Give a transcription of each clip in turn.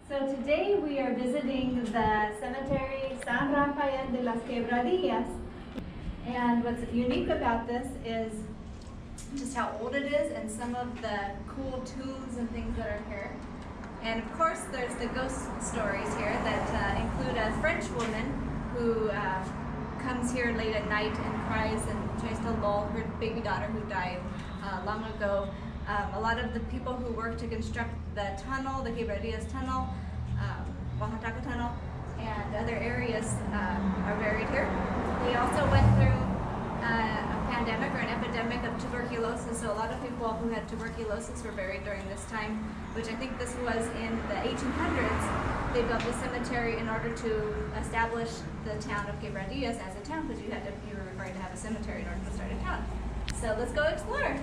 So today we are visiting the cemetery San Rafael de las Quebradillas. And what's unique about this is just how old it is and some of the cool tombs and things that are here. And of course there's the ghost stories here that include a French woman who comes here late at night and cries and tries to lull her baby daughter who died long ago. A lot of the people who worked to construct the tunnel, the Quebradillas tunnel, Oaxaca tunnel, and other areas are buried here. We also went through a pandemic or an epidemic of tuberculosis, so a lot of people who had tuberculosis were buried during this time, which I think this was in the 1800s. They built the cemetery in order to establish the town of Quebradillas as a town, because you were required to have a cemetery in order to start a town. So let's go explore.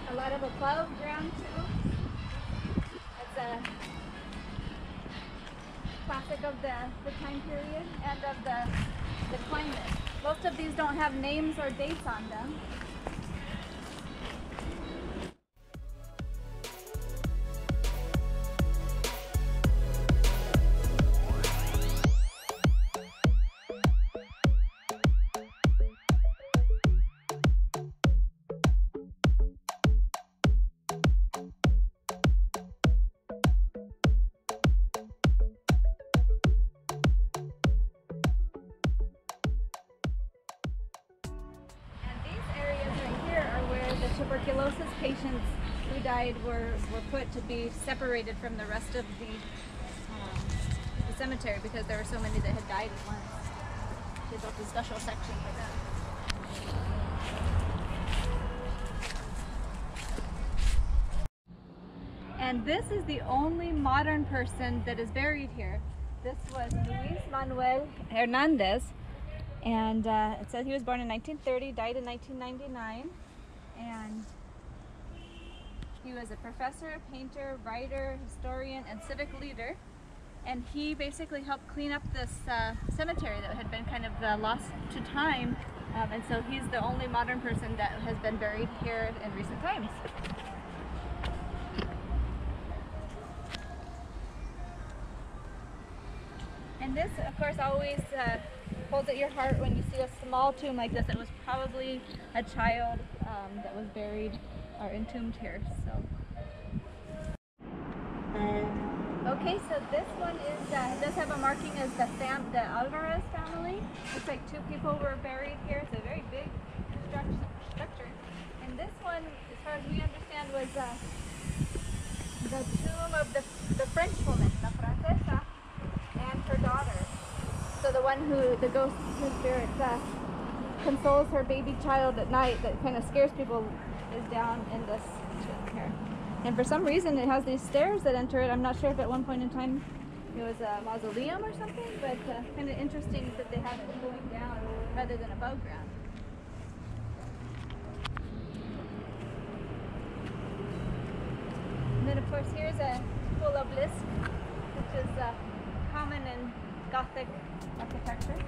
A lot of above ground too. It's a classic of the time period and of the climate. Most of these don't have names or dates on them. Tuberculosis patients who died were put to be separated from the rest of the cemetery because there were so many that had died at once. They built a special section for them. And this is the only modern person that is buried here. This was Manuel Hernandez, and it says he was born in 1930, died in 1999. And he was a professor, painter, writer, historian, and civic leader. And he basically helped clean up this cemetery that had been kind of lost to time. And so he's the only modern person that has been buried here in recent times. And this, of course, always holds at your heart when you see a small tomb like this. It was probably a child that was buried or entombed here. So, okay, so this one is does have a marking as the Alvarez family. Looks like two people were buried here. It's a very big structure. And this one, as far as we understand, was the tomb of the French woman, La Francesa, and her daughter. So the one who, the ghost spirit consoles her baby child at night that kind of scares people is down in this tomb here. And for some reason it has these stairs that enter it. I'm not sure if at one point in time it was a mausoleum or something, but kind of interesting that they have it going down rather than above ground. And then of course here's a full obelisk, which is common in Gothic architecture.